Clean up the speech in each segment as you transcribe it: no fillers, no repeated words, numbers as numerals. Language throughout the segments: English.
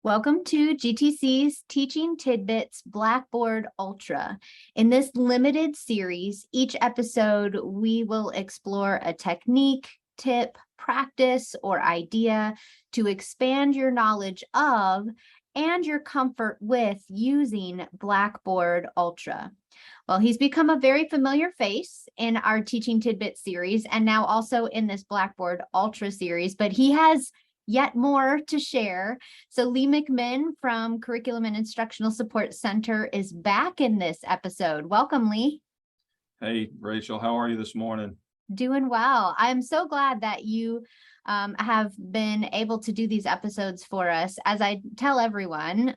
Welcome to GTC's Teaching Tidbits Blackboard Ultra. In this limited series, each episode we will explore a technique, tip, practice, or idea to expand your knowledge of and your comfort with using Blackboard Ultra. Well, he's become a very familiar face in our Teaching Tidbits series and now also in this Blackboard Ultra series, but he has yet more to share. So Lee McMinn from Curriculum and Instructional Support Center is back in this episode. Welcome, Lee. Hey, Rachel, how are you this morning? Doing well. I'm so glad that you have been able to do these episodes for us. As I tell everyone,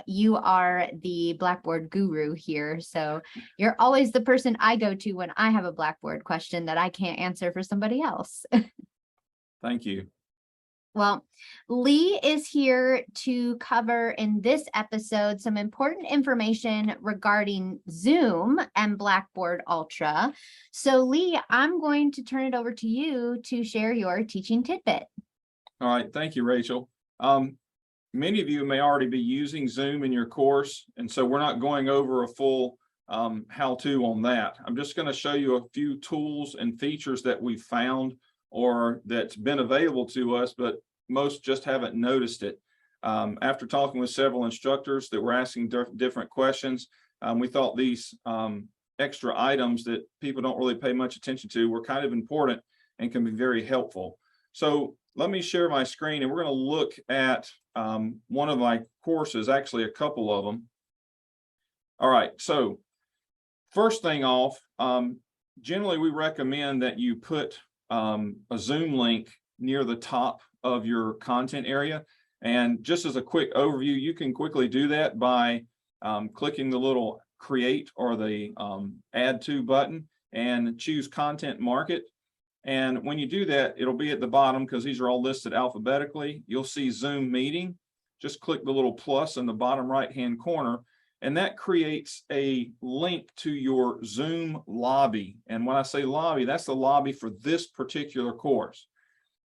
you are the Blackboard guru here. So you're always the person I go to when I have a Blackboard question that I can't answer for somebody else. Thank you. Well, Lee is here to cover in this episode some important information regarding Zoom and Blackboard Ultra. So Lee, I'm going to turn it over to you to share your teaching tidbit. All right, thank you, Rachel. Many of you may already be using Zoom in your course, and so we're not going over a full how-to on that. I'm just going to show you a few tools and features that we found or that's been available to us, but most just haven't noticed it. After talking with several instructors that were asking different questions, we thought these extra items that people don't really pay much attention to were kind of important and can be very helpful. So let me share my screen and we're going to look at one of my courses, actually a couple of them. All right, so first thing off, generally we recommend that you put a Zoom link near the top of your content area. And just as a quick overview, you can quickly do that by clicking the little create or the add to button and choose content market. And when you do that, it'll be at the bottom because these are all listed alphabetically. You'll see Zoom meeting. Just click the little plus in the bottom right hand corner. And that creates a link to your Zoom lobby. And when I say lobby, that's the lobby for this particular course.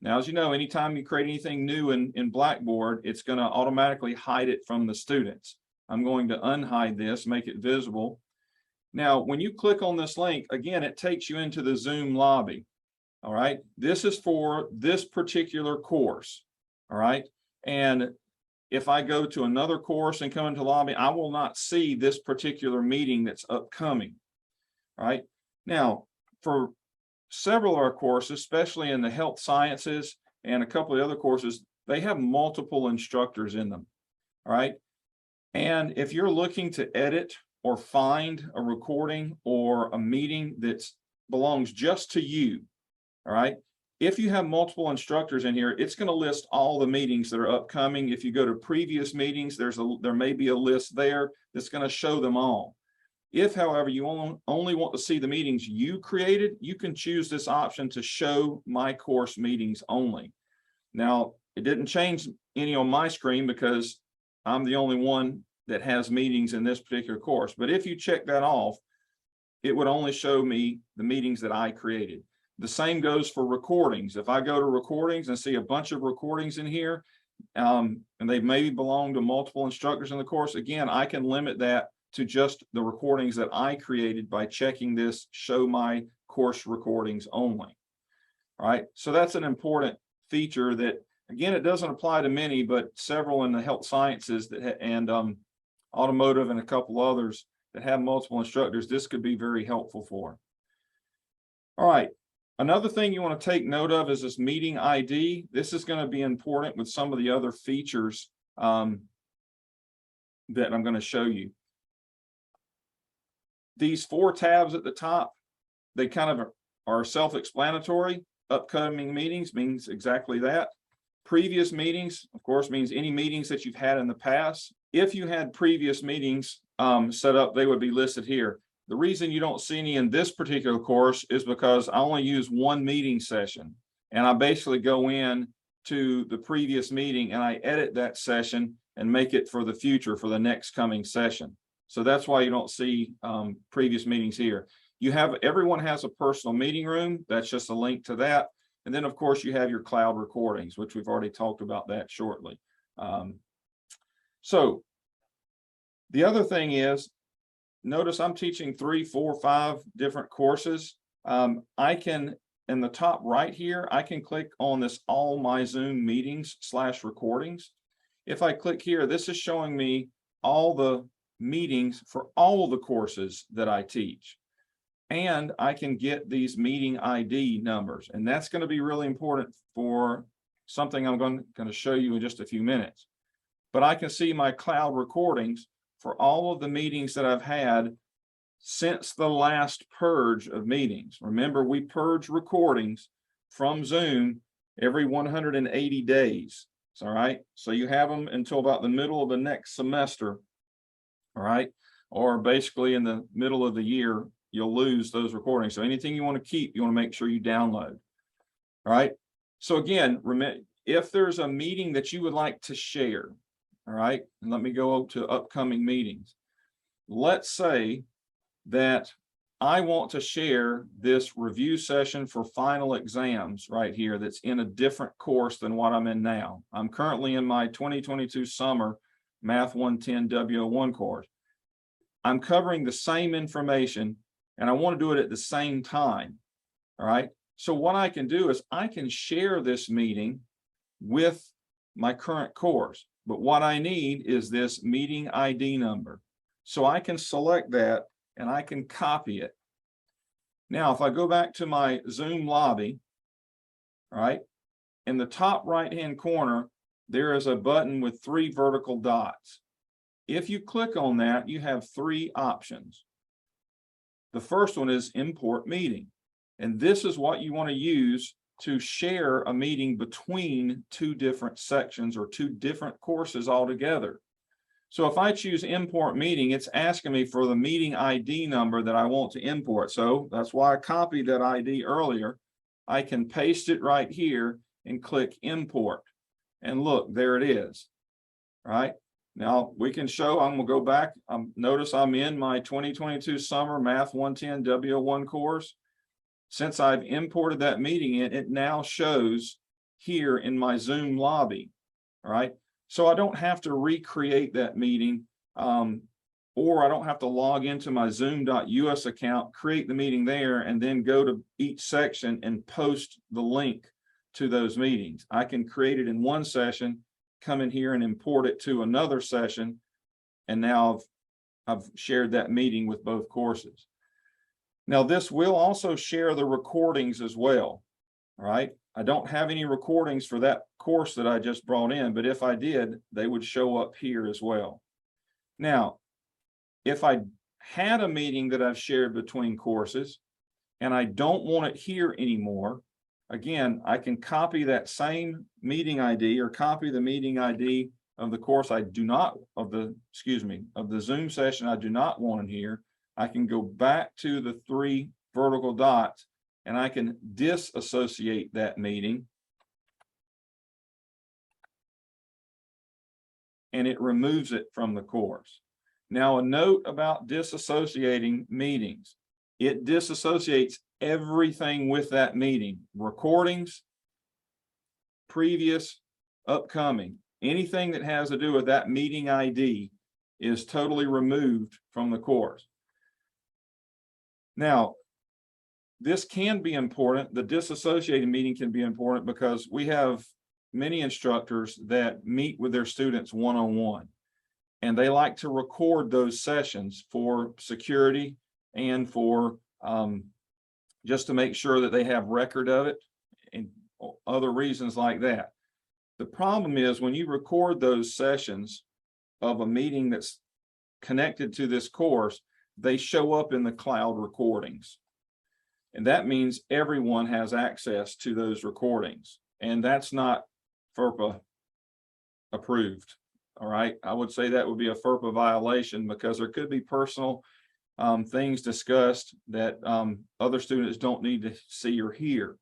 Now, as you know, anytime you create anything new in Blackboard, it's going to automatically hide it from the students. I'm going to unhide this, make it visible. Now, when you click on this link, again, it takes you into the Zoom lobby. All right, this is for this particular course. All right, and if I go to another course and come into lobby, I will not see this particular meeting that's upcoming. All right, now for several of our courses, especially in the health sciences and a couple of other courses, they have multiple instructors in them. All right, and if you're looking to edit or find a recording or a meeting that belongs just to you, all right, if you have multiple instructors in here, it's going to list all the meetings that are upcoming. If you go to previous meetings, there may be a list there that's going to show them all. If, however, you only want to see the meetings you created, you can choose this option to show my course meetings only. Now, it didn't change any on my screen because I'm the only one that has meetings in this particular course. But if you check that off, it would only show me the meetings that I created. The same goes for recordings. If I go to recordings and see a bunch of recordings in here, and they maybe belong to multiple instructors in the course, again, I can limit that to just the recordings that I created by checking this show my course recordings only. All right, so that's an important feature that, again, it doesn't apply to many, but several in the health sciences that and automotive and a couple others that have multiple instructors, this could be very helpful for. All right, another thing you want to take note of is this meeting ID. This is going to be important with some of the other features that I'm going to show you. These four tabs at the top, they kind of are self-explanatory. Upcoming meetings means exactly that. Previous meetings, of course, means any meetings that you've had in the past. If you had previous meetings set up, they would be listed here. The reason you don't see any in this particular course is because I only use one meeting session. And I basically go in to the previous meeting and I edit that session and make it for the future for the next coming session. So that's why you don't see previous meetings here. Everyone has a personal meeting room. That's just a link to that. And then, of course, you have your cloud recordings, which we've already talked about that shortly. So the other thing is, notice I'm teaching 3, 4, 5 different courses. I can, in the top right here, I can click on this all my Zoom meetings / recordings. If I click here, this is showing me all the meetings for all the courses that I teach. And I can get these meeting ID numbers, and that's going to be really important for something I'm going to show you in just a few minutes. But I can see my cloud recordings for all of the meetings that I've had since the last purge of meetings. Remember, we purge recordings from Zoom every 180 days. All right. So you have them until about the middle of the next semester. All right. Or basically in the middle of the year, you'll lose those recordings. So anything you want to keep, you want to make sure you download. All right. So again, remember, if there's a meeting that you would like to share, all right, and let me go to upcoming meetings. Let's say that I want to share this review session for final exams right here that's in a different course than what I'm in now. I'm currently in my 2022 summer Math 110 W01 course. I'm covering the same information and I want to do it at the same time. All right. So what I can do is I can share this meeting with my current course, but what I need is this meeting ID number. So I can select that and I can copy it. Now, if I go back to my Zoom lobby, all right, in the top right-hand corner, there is a button with 3 vertical dots. If you click on that, you have 3 options. The first one is import meeting. And this is what you want to use to share a meeting between 2 different sections or 2 different courses altogether. So if I choose import meeting, it's asking me for the meeting ID number that I want to import. So that's why I copied that ID earlier. I can paste it right here and click import. And look, there it is. All right. Now we can show, I'm going to go back. Notice I'm in my 2022 summer Math 110 W01 course. Since I've imported that meeting in, it now shows here in my Zoom lobby. All right. So I don't have to recreate that meeting, or I don't have to log into my zoom.us account, create the meeting there, and then go to each section and post the link to those meetings. I can create it in one session, come in here and import it to another session, and now I've shared that meeting with both courses. Now, this will also share the recordings as well. All right. I don't have any recordings for that course that I just brought in, but if I did, they would show up here as well. Now, if I had a meeting that I've shared between courses and I don't want it here anymore, again, I can copy that same meeting ID or copy the meeting ID of the course I do not, of the Zoom session I do not want in here. I can go back to the 3 vertical dots and I can disassociate that meeting. And it removes it from the course. Now, a note about disassociating meetings. It disassociates everything with that meeting. Recordings, previous, upcoming. Anything that has to do with that meeting ID is totally removed from the course. Now, this can be important. The disassociated meeting can be important because we have many instructors that meet with their students one-on-one, and they like to record those sessions for security and for just to make sure that they have record of it and other reasons like that. The problem is when you record those sessions of a meeting that's connected to this course, they show up in the cloud recordings. And that means everyone has access to those recordings. And that's not FERPA approved. All right. I would say that would be a FERPA violation because there could be personal things discussed that other students don't need to see or hear.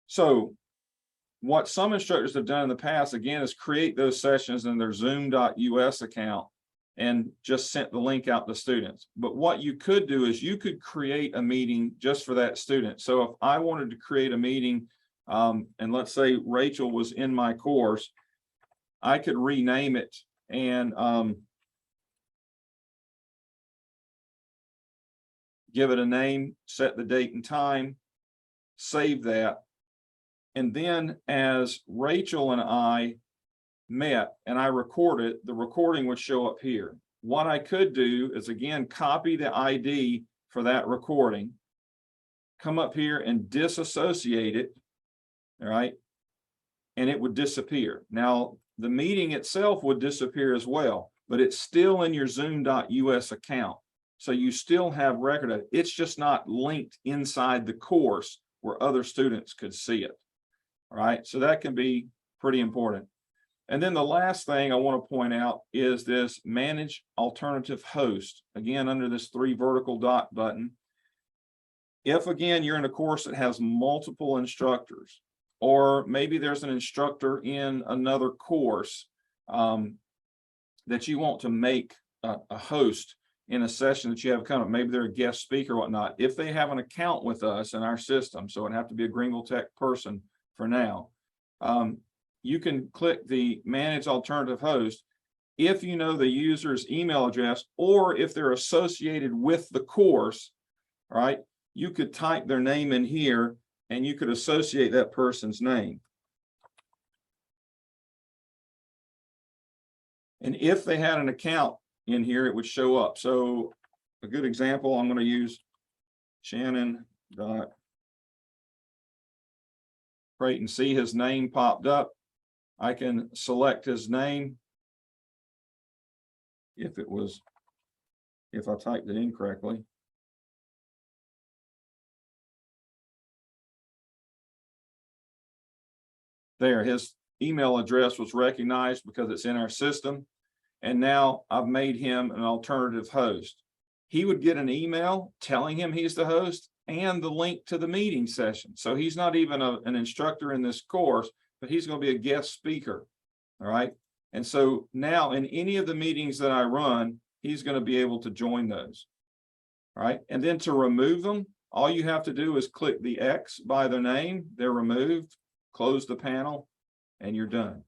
So what some instructors have done in the past, again, is create those sessions in their zoom.us account and just sent the link out to students. But what you could do is you could create a meeting just for that student. So if I wanted to create a meeting, and let's say Rachel was in my course, I could rename it and give it a name, set the date and time, save that. And then as Rachel and I met and I recorded, the recording would show up here. What I could do is, again, copy the ID for that recording, come up here and disassociate it, all right, and it would disappear. Now, the meeting itself would disappear as well, but it's still in your zoom.us account. So you still have record of it. It's just not linked inside the course where other students could see it. All right, so that can be pretty important. And then the last thing I want to point out is this manage alternative host. Again, under this 3 vertical dot button. If again, you're in a course that has multiple instructors, or maybe there's an instructor in another course that you want to make a host in a session that you have coming up, maybe they're a guest speaker or whatnot, if they have an account with us in our system, so it'd have to be a Greenville Tech person for now, you can click the manage alternative host if you know the user's email address, or if they're associated with the course, right? You could type their name in here and you could associate that person's name. And if they had an account in here, it would show up. So a good example, I'm going to use Shannon.Creighton. See his name popped up. I can select his name. If I typed it in correctly. There, his email address was recognized because it's in our system. And now I've made him an alternative host. He would get an email telling him he's the host and the link to the meeting session. So he's not even an instructor in this course, but he's going to be a guest speaker. All right. And so now in any of the meetings that I run, he's going to be able to join those. All right. And then to remove them, all you have to do is click the X by their name. They're removed, close the panel, and you're done.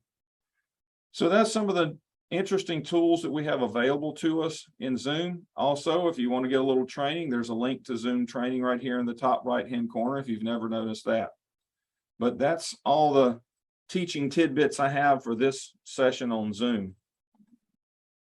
So that's some of the interesting tools that we have available to us in Zoom. Also, if you want to get a little training, there's a link to Zoom training right here in the top right-hand corner if you've never noticed that. But that's all the teaching tidbits I have for this session on Zoom.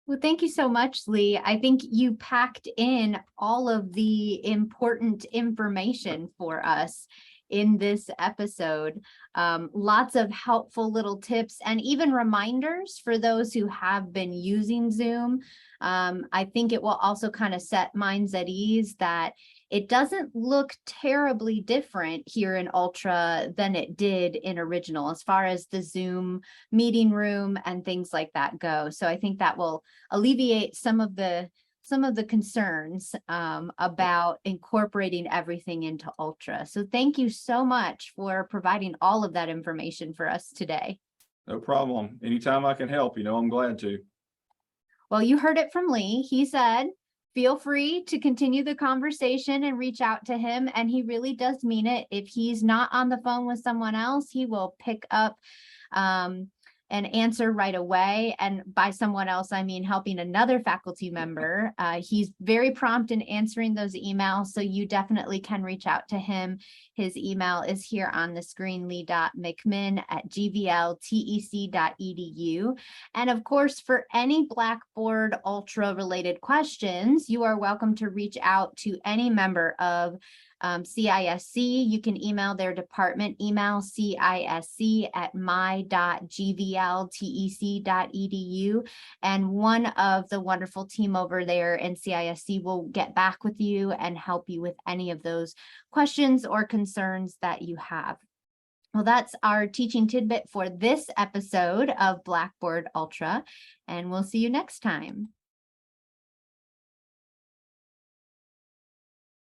Well, thank you so much, Lee. I think you packed in all of the important information for us in this episode. Lots of helpful little tips and even reminders for those who have been using Zoom. I think it will also kind of set minds at ease that it doesn't look terribly different here in Ultra than it did in Original as far as the Zoom meeting room and things like that go. So I think that will alleviate some of the concerns about incorporating everything into Ultra. So thank you so much for providing all of that information for us today. No problem. Anytime I can help, I'm glad to. Well, you heard it from Lee. He said, feel free to continue the conversation and reach out to him. And he really does mean it. If he's not on the phone with someone else, he will pick up an answer right away. And by someone else, I mean helping another faculty member. He's very prompt in answering those emails, so you definitely can reach out to him. His email is here on the screen, lee.mcminn@gvltec.edu. And of course, for any Blackboard Ultra related questions, you are welcome to reach out to any member of CISC. You can email their department email, cisc@my.gvltec.edu, and one of the wonderful team over there in CISC will get back with you and help you with any of those questions or concerns that you have. Well, that's our teaching tidbit for this episode of Blackboard Ultra, and we'll see you next time.